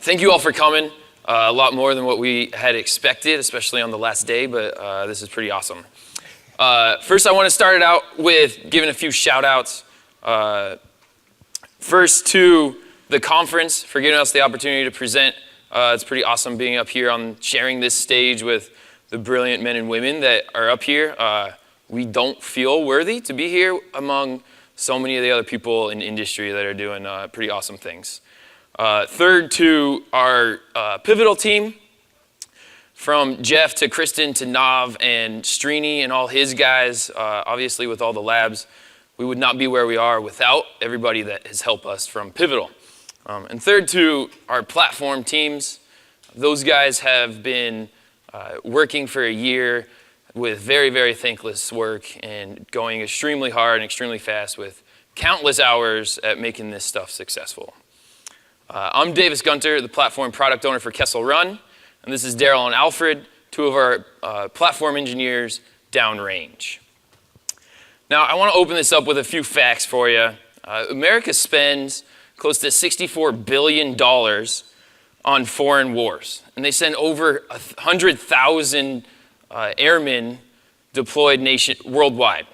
Thank you all for coming. A lot more than what we had expected, especially on the last day, but this is pretty awesome. First, I want to start it out with giving a few shout outs. First to the conference for giving us the opportunity to present. It's pretty awesome being up here on sharing this stage with the brilliant men and women that are up here. We don't feel worthy to be here among so many of the other people in industry that are doing pretty awesome things. Third, to our Pivotal team, from Jeff to Kristen to Nav and Srini and all his guys, obviously with all the labs, we would not be where we are without everybody that has helped us from Pivotal. And third, to our platform teams. Those guys have been working for a year with very, very thankless work and going extremely hard and extremely fast with countless hours at making this stuff successful. I'm Davis Gunter, the platform product owner for Kessel Run, and this is Daryl and Alfred, two of our platform engineers downrange. Now, I want to open this up with a few facts for you. America spends close to $64 billion on foreign wars, and they send over 100,000 airmen deployed worldwide.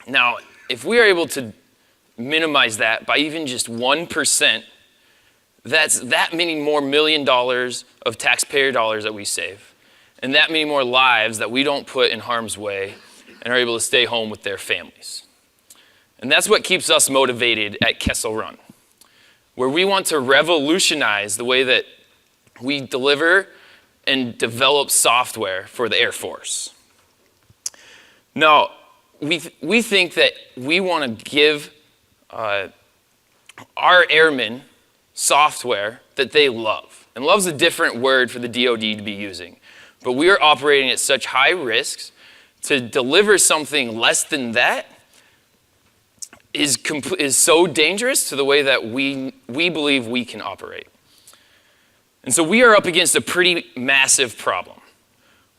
Now, if we are able to minimize that by even just 1%, that's that many more $1 million of taxpayer dollars that we save, and that many more lives that we don't put in harm's way and are able to stay home with their families. And that's what keeps us motivated at Kessel Run, where we want to revolutionize the way that we deliver and develop software for the Air Force. Now, we think that we want to give our airmen software that they love. And love's a different word for the DoD to be using. But we are operating at such high risks to deliver something less than that is so dangerous to the way that we believe we can operate. And so we are up against a pretty massive problem,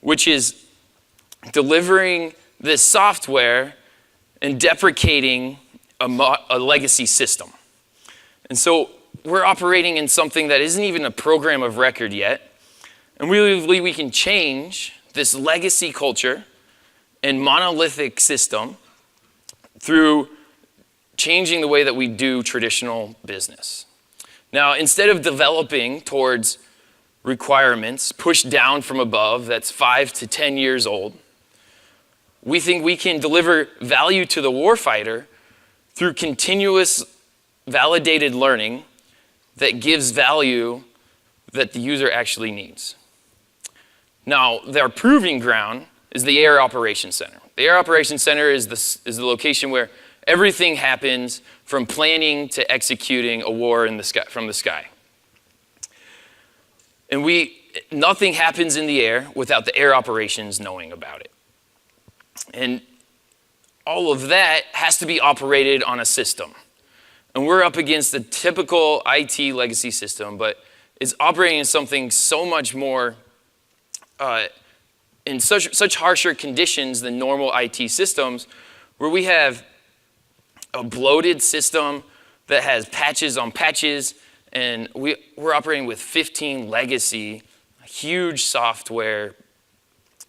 which is delivering this software and deprecating a legacy system. And so we're operating in something that isn't even a program of record yet. And we believe we can change this legacy culture and monolithic system through changing the way that we do traditional business. Now, instead of developing towards requirements pushed down from above that's 5 to 10 years old, we think we can deliver value to the warfighter through continuous validated learning that gives value that the user actually needs. Now, their proving ground is the Air Operations Center. The Air Operations Center is the location where everything happens from planning to executing a war in the sky, from the sky. And nothing happens in the air without the air operations knowing about it. And all of that has to be operated on a system. And we're up against the typical IT legacy system, but it's operating in something so much more, in such harsher conditions than normal IT systems, where we have a bloated system that has patches on patches, and we're operating with 15 legacy, huge software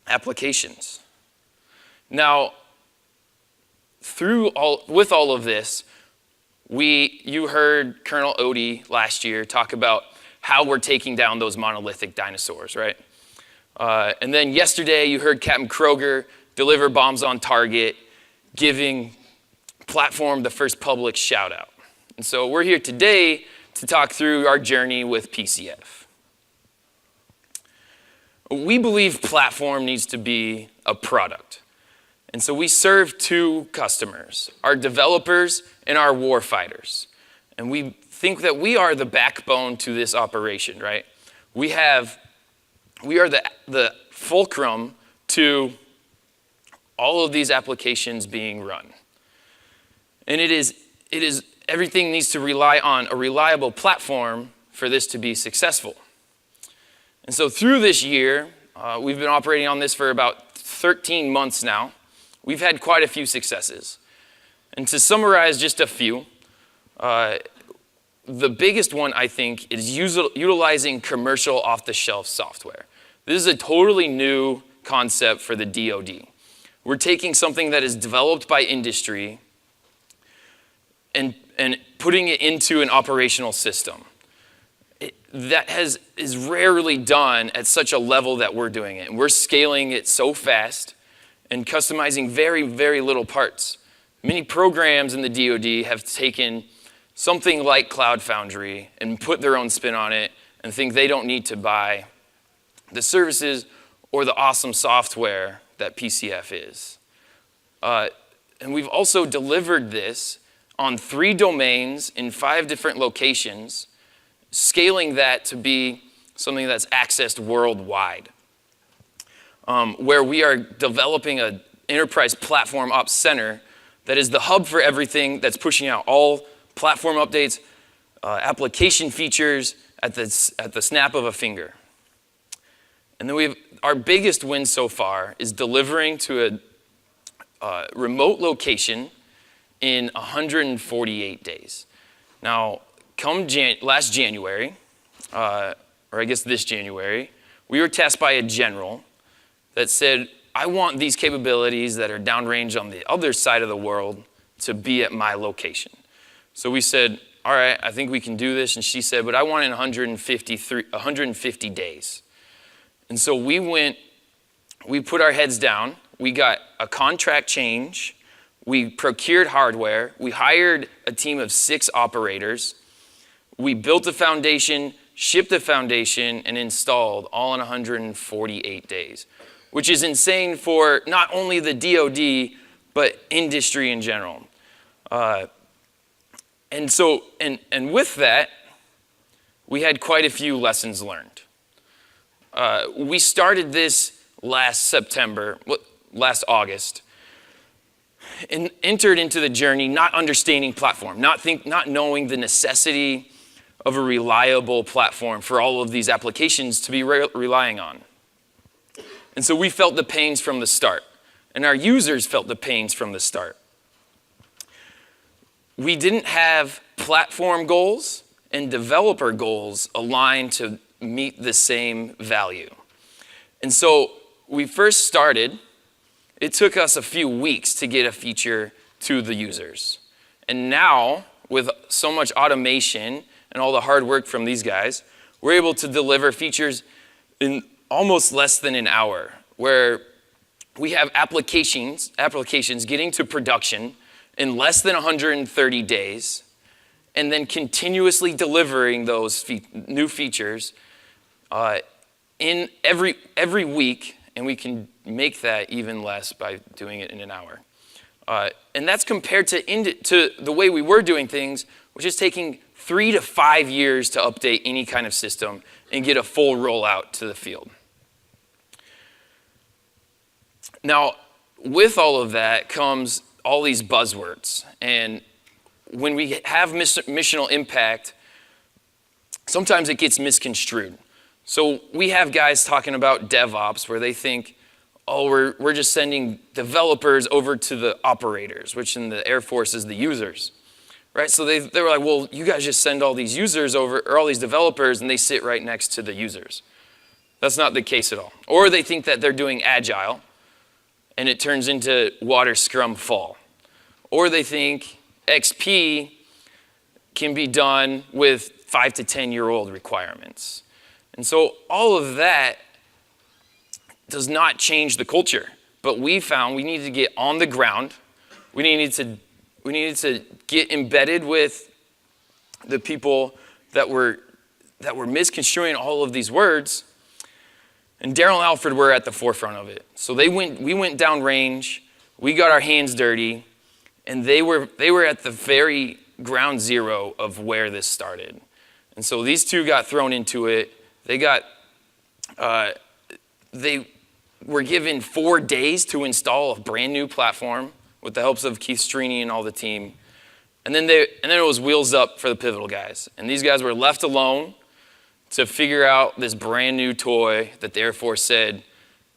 applications. Now, with all of this, you heard Colonel Odie last year talk about how we're taking down those monolithic dinosaurs, right? And then yesterday, you heard Captain Kroger deliver bombs on target, giving platform the first public shout out. And so we're here today to talk through our journey with PCF. We believe platform needs to be a product. And so we serve two customers, our developers and our warfighters. And we think that we are the backbone to this operation, right? We are the fulcrum to all of these applications being run. And it is everything needs to rely on a reliable platform for this to be successful. And so through this year, we've been operating on this for about 13 months now. We've had quite a few successes. And to summarize just a few, the biggest one, I think, is utilizing commercial off-the-shelf software. This is a totally new concept for the DoD. We're taking something that is developed by industry and putting it into an operational system. That is rarely done at such a level that we're doing it. And we're scaling it so fast and customizing very, very little parts. Many programs in the DoD have taken something like Cloud Foundry and put their own spin on it and think they don't need to buy the services or the awesome software that PCF is. And we've also delivered this on 3 domains in 5 different locations, scaling that to be something that's accessed worldwide, where we are developing an enterprise platform ops center that is the hub for everything that's pushing out all platform updates, application features at the snap of a finger. And then our biggest win so far is delivering to a remote location in 148 days. Now, come last January, or I guess this January, we were tasked by a general that said, I want these capabilities that are downrange on the other side of the world to be at my location. So we said, all right, I think we can do this. And she said, but I want it in 150 days. And so we put our heads down. We got a contract change. We procured hardware. We hired a team of 6 operators. We built a foundation, shipped the foundation, and installed all in 148 days, which is insane for not only the DoD, but industry in general. And with that, we had quite a few lessons learned. We started this last August, and entered into the journey not understanding platform, not knowing the necessity of a reliable platform for all of these applications to be relying on. And so we felt the pains from the start, and our users felt the pains from the start. We didn't have platform goals and developer goals aligned to meet the same value. And so we first started, it took us a few weeks to get a feature to the users. And now, with so much automation and all the hard work from these guys, we're able to deliver features in almost less than an hour, where we have applications getting to production in less than 130 days, and then continuously delivering those new features in every week, and we can make that even less by doing it in an hour. And that's compared to the way we were doing things, which is taking 3 to 5 years to update any kind of system and get a full rollout to the field. Now, with all of that comes all these buzzwords. And when we have missional impact, sometimes it gets misconstrued. So we have guys talking about DevOps where they think, oh, we're just sending developers over to the operators, which in the Air Force is the users, right? So they were like, well, you guys just send all these users over, or all these developers, and they sit right next to the users. That's not the case at all. Or they think that they're doing agile, and it turns into water, scrum, fall. Or they think XP can be done with 5 to 10-year-old requirements. And so all of that does not change the culture. But we found we needed to get on the ground. We needed to get embedded with the people that were misconstruing all of these words. And Daryl and Alfred were at the forefront of it. So we went down range, we got our hands dirty, and they were at the very ground zero of where this started. And so these two got thrown into it. They were given 4 days to install a brand new platform with the helps of Keith Strini and all the team. And then it was wheels up for the Pivotal guys. And these guys were left alone to figure out this brand new toy that the Air Force said,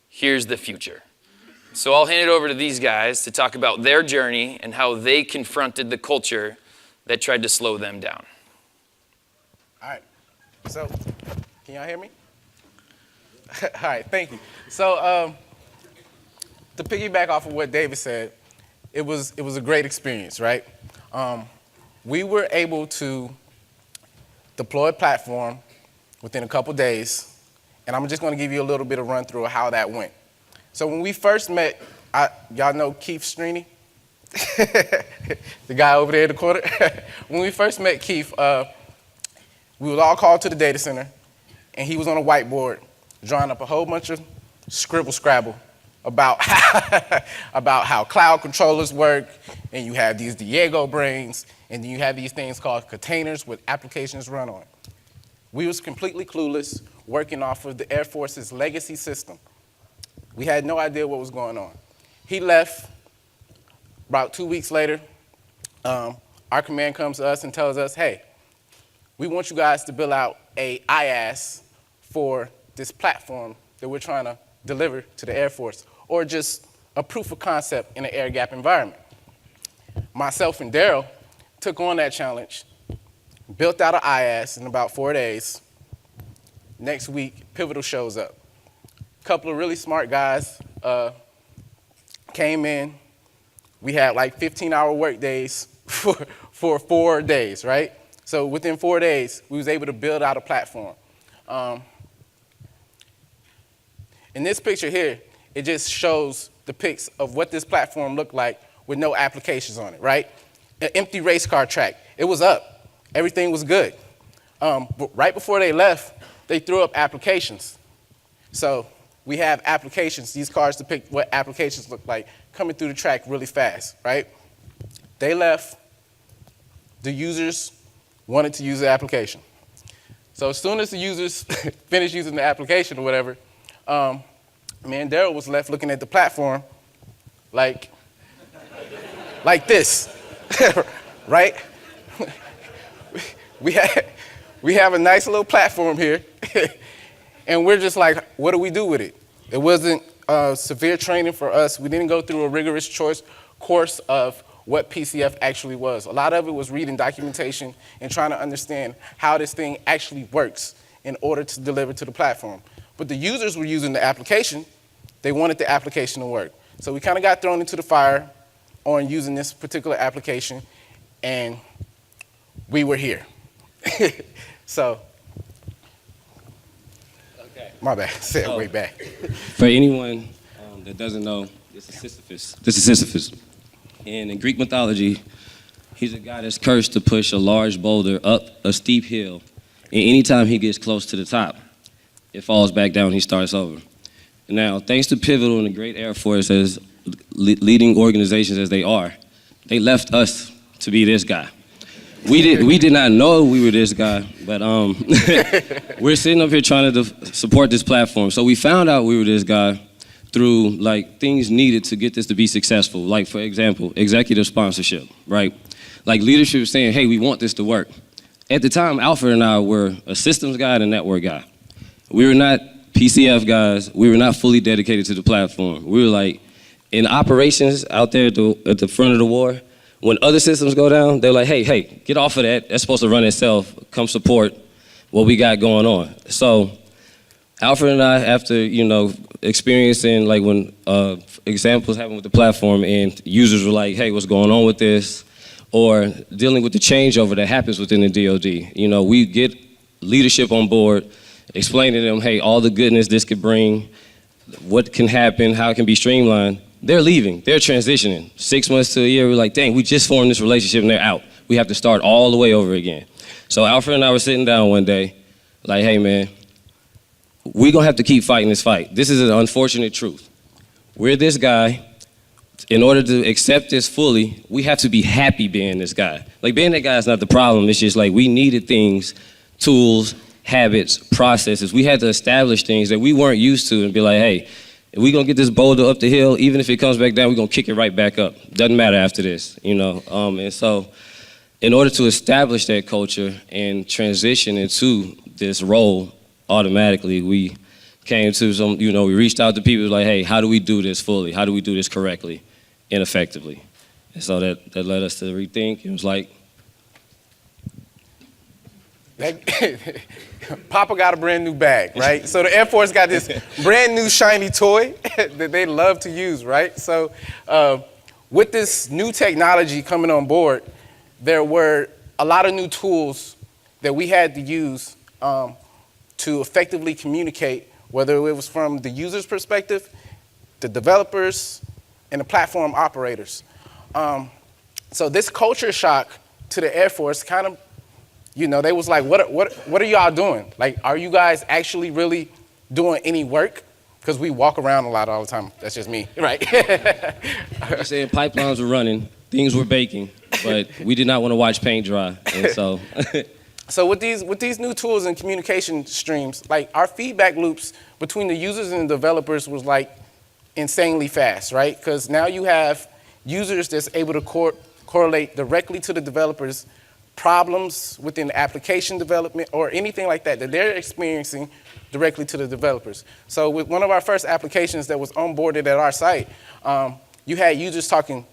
here's the future. So I'll hand it over to these guys to talk about their journey and how they confronted the culture that tried to slow them down. All right. So, can y'all hear me? All right, thank you. So, to piggyback off of what David said, it was a great experience, right? We were able to deploy a platform within a couple days, and I'm just going to give you a little bit of run through of how that went. So when we first met, y'all know Keith Strini? The guy over there in the corner? When we first met Keith, we was all called to the data center, and he was on a whiteboard drawing up a whole bunch of scribble-scrabble about how cloud controllers work, and you have these Diego brains, and then you have these things called containers with applications run on. We was completely clueless, working off of the Air Force's legacy system. We had no idea what was going on. He left. About 2 weeks later, our command comes to us and tells us, hey, we want you guys to build out a IaaS for this platform that we're trying to deliver to the Air Force, or just a proof of concept in an air-gap environment. Myself and Daryl took on that challenge, built out an IaaS in about 4 days. Next week, Pivotal shows up. A couple of really smart guys came in. We had like 15-hour work days for 4 days, right? So within 4 days, we was able to build out a platform. In this picture here, it just shows the pics of what this platform looked like with no applications on it, right? An empty race car track. It was up. Everything was good. But right before they left, they threw up applications. So we have applications. These cars depict what applications look like coming through the track really fast, right? They left. The users wanted to use the application. So as soon as the users finished using the application or whatever, me and Daryl was left looking at the platform like this, right? We have a nice little platform here, and we're just like, what do we do with it? It wasn't severe training for us. We didn't go through a rigorous course of what PCF actually was. A lot of it was reading documentation and trying to understand how this thing actually works in order to deliver to the platform. But the users were using the application. They wanted the application to work. So we kind of got thrown into the fire on using this particular application, and we were here. So, okay. My bad, said way back. For anyone that doesn't know, this is Sisyphus. This is Sisyphus. And in Greek mythology, he's a guy that's cursed to push a large boulder up a steep hill. And anytime he gets close to the top, it falls back down, he starts over. Now, thanks to Pivotal and the great Air Force as leading organizations as they are, they left us to be this guy. We did not know we were this guy, but we're sitting up here trying to support this platform. So we found out we were this guy through like things needed to get this to be successful. Like, for example, executive sponsorship, right? Like leadership saying, hey, we want this to work. At the time, Alfred and I were a systems guy and a network guy. We were not PCF guys. We were not fully dedicated to the platform. We were like in operations out there at the front of the war. When other systems go down, they're like, hey, get off of that. That's supposed to run itself. Come support what we got going on. So Alfred and I, after, experiencing like when examples happen with the platform and users were like, hey, what's going on with this? Or dealing with the changeover that happens within the DoD. We get leadership on board, explain to them, hey, all the goodness this could bring, what can happen, how it can be streamlined. They're leaving, they're transitioning. 6 months to a year, we're like, dang, we just formed this relationship and they're out. We have to start all the way over again. So Alfred and I were sitting down one day, like, hey man, we're gonna have to keep fighting this fight. This is an unfortunate truth. We're this guy. In order to accept this fully, we have to be happy being this guy. Like being that guy is not the problem, it's just like we needed things, tools, habits, processes. We had to establish things that we weren't used to and be like, hey, if we're gonna get this boulder up the hill, even if it comes back down, we're gonna kick it right back up. Doesn't matter after this, And so in order to establish that culture and transition into this role automatically, we came to some, we reached out to people like, hey, how do we do this fully? How do we do this correctly and effectively? And so that led us to rethink. It was like, Papa got a brand new bag, right? So the Air Force got this brand new shiny toy that they love to use, right? So with this new technology coming on board, there were a lot of new tools that we had to use to effectively communicate, whether it was from the user's perspective, the developers, and the platform operators. So this culture shock to the Air Force kind of, they was like, what are y'all doing? Like, are you guys actually really doing any work? Because we walk around a lot all the time. That's just me, right? You're saying pipelines were running, things were baking, but we did not want to watch paint dry, and so. So with these new tools and communication streams, like our feedback loops between the users and the developers was like insanely fast, right? Because now you have users that's able to correlate directly to the developers' problems within the application development or anything like that they're experiencing directly to the developers. So with one of our first applications that was onboarded at our site, you had users talking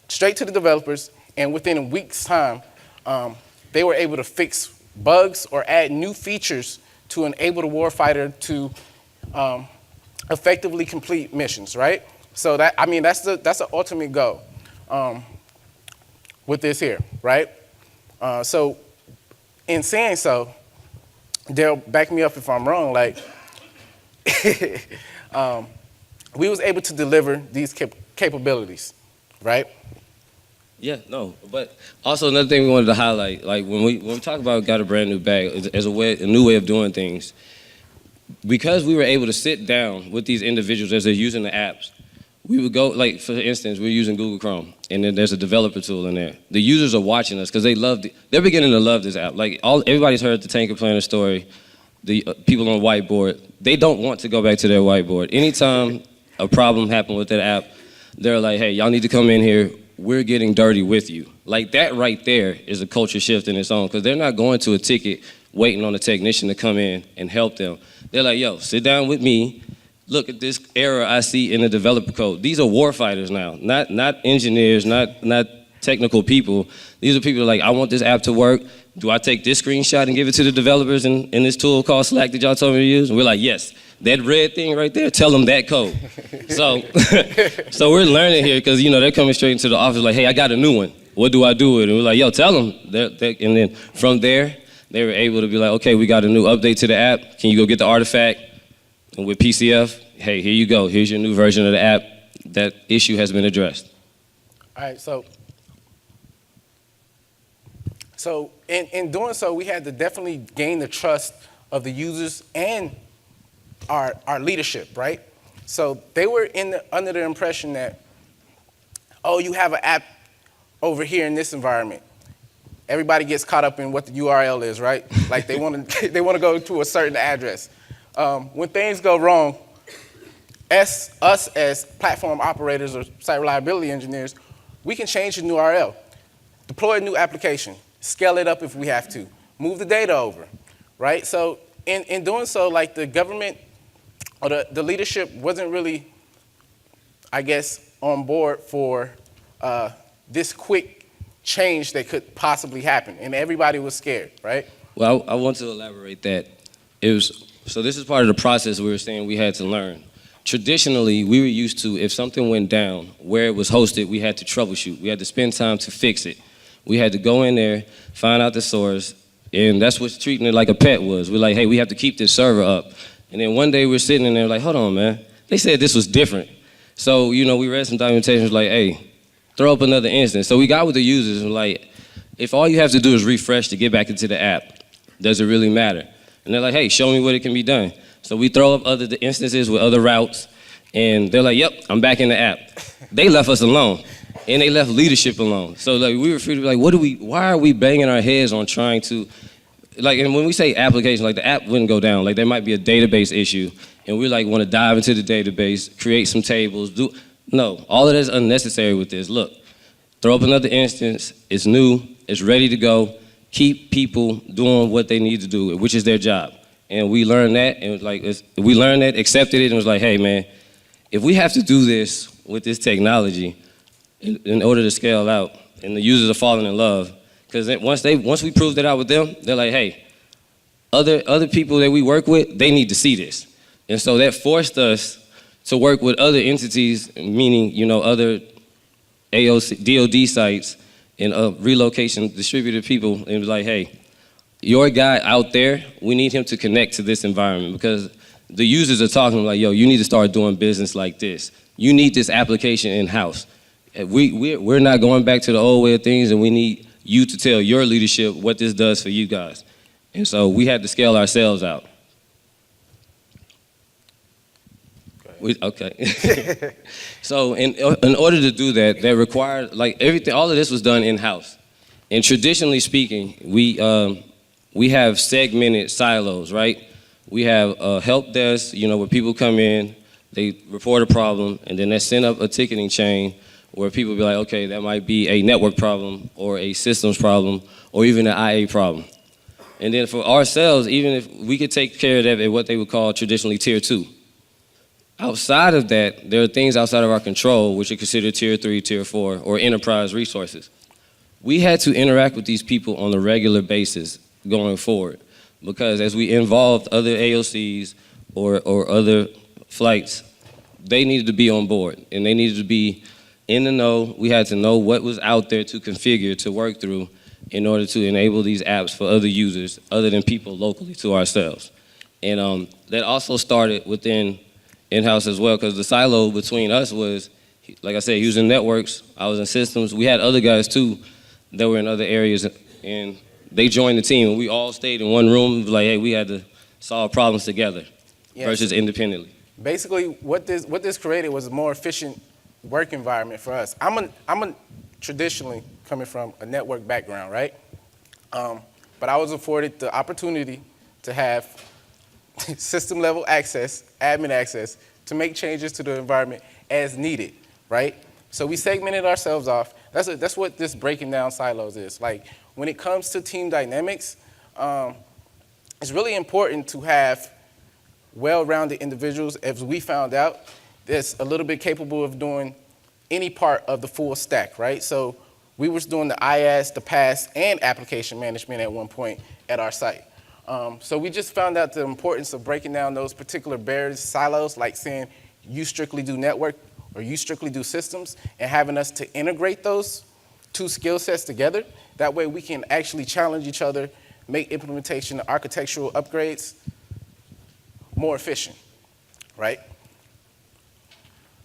straight to the developers, and within a week's time, they were able to fix bugs or add new features to enable the warfighter to effectively complete missions, right? So that's the ultimate goal with this here, right? So in saying so, Dale, back me up if I'm wrong, like, we was able to deliver these capabilities, right? Yeah, no, but also another thing we wanted to highlight, like when we talk about got a brand new bag as a new way of doing things, because we were able to sit down with these individuals as they're using the apps, we would go, like for instance, we're using Google Chrome, and then there's a developer tool in there. The users are watching us because they're beginning to love this app. Like everybody's heard the Tanker Planner story, the people on whiteboard, they don't want to go back to their whiteboard. Anytime a problem happened with that app, they're like, hey, y'all need to come in here. We're getting dirty with you. Like that right there is a culture shift in its own, because they're not going to a ticket waiting on a technician to come in and help them. They're like, yo, sit down with me. Look at this error I see in the developer code. These are warfighters now, not engineers, not technical people. These are people like, I want this app to work. Do I take this screenshot and give it to the developers in this tool called Slack that y'all told me to use? And we're like, yes, that red thing right there, tell them that code. So, so we're learning here because, they're coming straight into the office like, hey, I got a new one. What do I do with it? And we're like, yo, tell them. And then from there, they were able to be like, okay, we got a new update to the app. Can you go get the artifact? And with PCF, hey, here you go. Here's your new version of the app. That issue has been addressed. All right, so in doing so, we had to definitely gain the trust of the users and our leadership, right? So they were under the impression that, oh, you have an app over here in this environment. Everybody gets caught up in what the URL is, right? Like they want to go to a certain address. When things go wrong, us as platform operators or site reliability engineers, we can change the new URL, deploy a new application, scale it up if we have to, move the data over, right? So in doing so, like the government or the leadership wasn't really, I guess, on board for this quick change that could possibly happen, and everybody was scared, right? Well, I want to elaborate that. So this is part of the process we were saying we had to learn. Traditionally, we were used to, if something went down, where it was hosted, we had to troubleshoot. We had to spend time to fix it. We had to go in there, find out the source, and that's what's treating it like a pet was. We're like, hey, we have to keep this server up. And then one day we're sitting in there like, hold on, man. They said this was different. So, we read some documentation, was like, hey, throw up another instance. So we got with the users and like, if all you have to do is refresh to get back into the app, does it really matter? And they're like, hey, show me what it can be done. So we throw up other instances with other routes, and they're like, yep, I'm back in the app. They left us alone, and they left leadership alone. So like we were free to be like, why are we banging our heads on trying to, like, and when we say application, like the app wouldn't go down. Like there might be a database issue, and we like want to dive into the database, create some tables, no, all of that is unnecessary with this. Look, throw up another instance, it's new, it's ready to go, keep people doing what they need to do, which is their job. And we learned that, and we learned that, accepted it, and was like, hey man, if we have to do this with this technology in order to scale out, and the users are falling in love, because once we proved it out with them, they're like, hey, other people that we work with, they need to see this. And so that forced us to work with other entities, meaning, other AOC, DOD sites and relocation distributed people, and it was like, hey, your guy out there, we need him to connect to this environment because the users are talking like, yo, you need to start doing business like this. You need this application in-house. We're not going back to the old way of things, and we need you to tell your leadership what this does for you guys. And so we had to scale ourselves out. Okay. So in order to do that, that required, like everything, all of this was done in-house. And traditionally speaking, we have segmented silos, right? We have a help desk, where people come in, they report a problem, and then they send up a ticketing chain where people be like, okay, that might be a network problem or a systems problem or even an IA problem. And then for ourselves, even if we could take care of that at what they would call traditionally tier 2. Outside of that, there are things outside of our control which are considered tier 3, tier 4, or enterprise resources. We had to interact with these people on a regular basis going forward because as we involved other AOCs or other flights, they needed to be on board and they needed to be in the know. We had to know what was out there to configure, to work through in order to enable these apps for other users other than people locally to ourselves. And that also started within in-house as well because the silo between us was, like I said, he was in networks, I was in systems. We had other guys too that were in other areas and they joined the team and we all stayed in one room like, hey, we had to solve problems together versus independently. Basically, what this created was a more efficient work environment for us. I'm traditionally coming from a network background, right? But I was afforded the opportunity to have system level access, admin access, to make changes to the environment as needed, right? So we segmented ourselves off. That's what this breaking down silos is. Like when it comes to team dynamics, it's really important to have well-rounded individuals, as we found out, that's a little bit capable of doing any part of the full stack, right? So we was doing the IaaS, the PaaS, and application management at one point at our site. So we just found out the importance of breaking down those particular barriers, silos, like saying you strictly do network or you strictly do systems, and having us to integrate those two skill sets together. That way we can actually challenge each other, make implementation and architectural upgrades more efficient, right?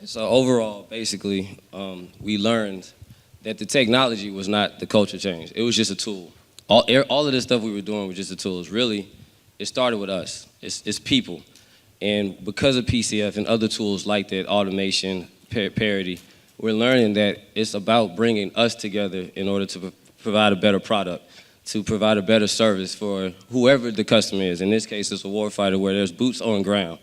So overall, basically, we learned that the technology was not the culture change. It was just a tool. All of this stuff we were doing was just the tools. Really, it started with us. It's people. And because of PCF and other tools like that, automation, parity, we're learning that it's about bringing us together in order to provide a better product, to provide a better service for whoever the customer is. In this case, it's a warfighter where there's boots on ground.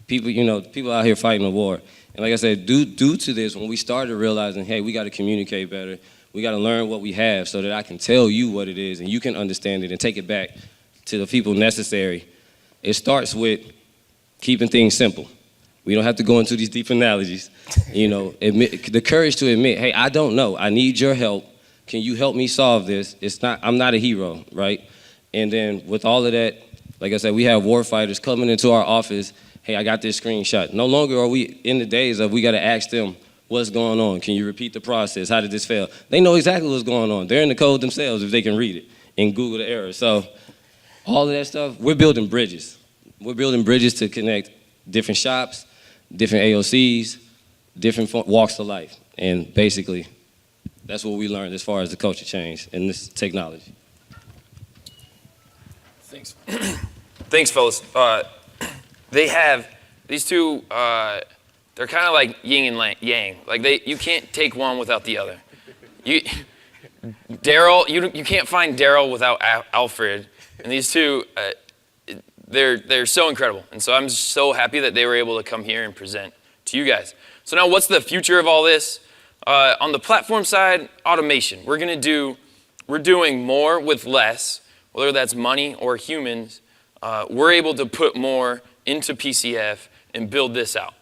People, people out here fighting a war. And like I said, due to this, when we started realizing, hey, we got to communicate better, we got to learn what we have so that I can tell you what it is and you can understand it and take it back to the people necessary. It starts with keeping things simple. We don't have to go into these deep analogies. The courage to admit, hey, I don't know. I need your help. Can you help me solve this? I'm not a hero, right? And then with all of that, like I said, we have warfighters coming into our office. Hey, I got this screenshot. No longer are we in the days of we got to ask them, what's going on? Can you repeat the process? How did this fail? They know exactly what's going on. They're in the code themselves if they can read it and Google the error. So all of that stuff, we're building bridges. We're building bridges to connect different shops, different AOCs, different walks of life. And basically, that's what we learned as far as the culture change and this technology. Thanks. Thanks, fellas. They have these two, they're kind of like yin and yang. Like you can't take one without the other. Daryl, you can't find Daryl without Alfred. And these two, they're so incredible. And so I'm so happy that they were able to come here and present to you guys. So now what's the future of all this? On the platform side, automation. We're doing more with less, whether that's money or humans. We're able to put more into PCF and build this out.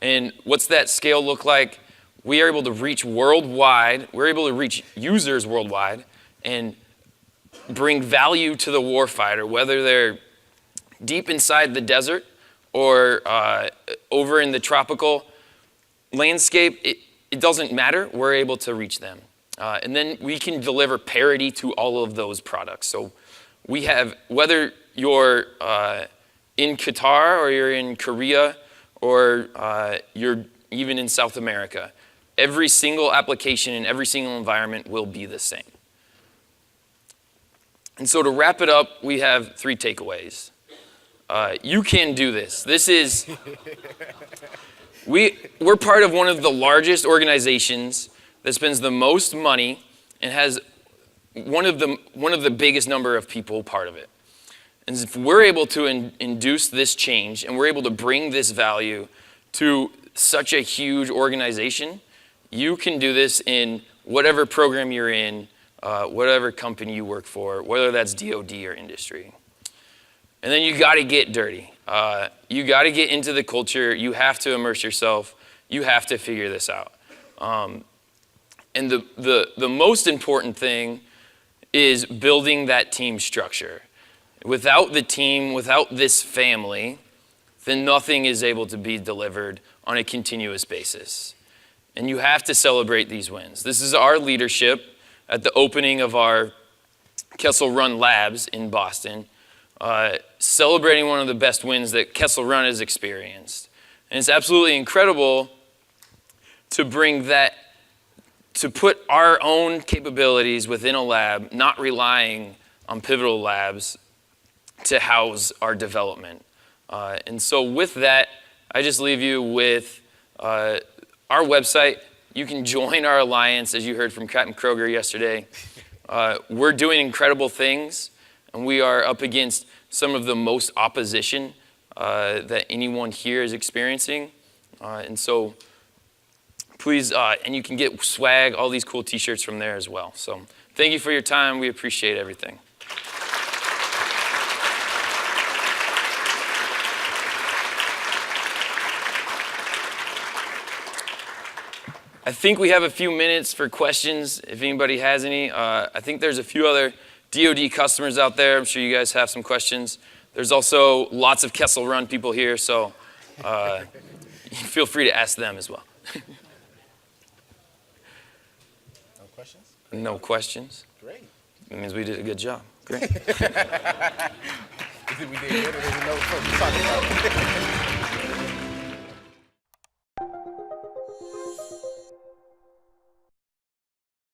And what's that scale look like? We are able to reach worldwide. We're able to reach users worldwide and bring value to the warfighter, whether they're deep inside the desert or over in the tropical landscape, it doesn't matter. We're able to reach them. And then we can deliver parity to all of those products. So we have, whether you're in Qatar or you're in Korea or you're even in South America, every single application in every single environment will be the same. And so to wrap it up, we have 3 takeaways. You can do this. This is, we're part of one of the largest organizations that spends the most money and has one of the biggest number of people part of it. And if we're able to induce this change and we're able to bring this value to such a huge organization, you can do this in whatever program you're in, whatever company you work for, whether that's DoD or industry. And then you got to get dirty. You got to get into the culture. You have to immerse yourself. You have to figure this out. And the most important thing is building that team structure. Without the team, without this family, then nothing is able to be delivered on a continuous basis. And you have to celebrate these wins. This is our leadership at the opening of our Kessel Run Labs in Boston, celebrating one of the best wins that Kessel Run has experienced. And it's absolutely incredible to bring that, to put our own capabilities within a lab, not relying on Pivotal Labs to house our development. And so with that, I just leave you with our website. You can join our alliance, as you heard from Captain Kroger yesterday. We're doing incredible things, and we are up against some of the most opposition that anyone here is experiencing. And so please, and you can get swag, all these cool t-shirts from there as well. So thank you for your time. We appreciate everything. I think we have a few minutes for questions, if anybody has any. I think there's a few other DoD customers out there. I'm sure you guys have some questions. There's also lots of Kessel Run people here, so feel free to ask them as well. No questions? No questions? Great. That means we did a good job. Great. We did good, or there's no further to talk about.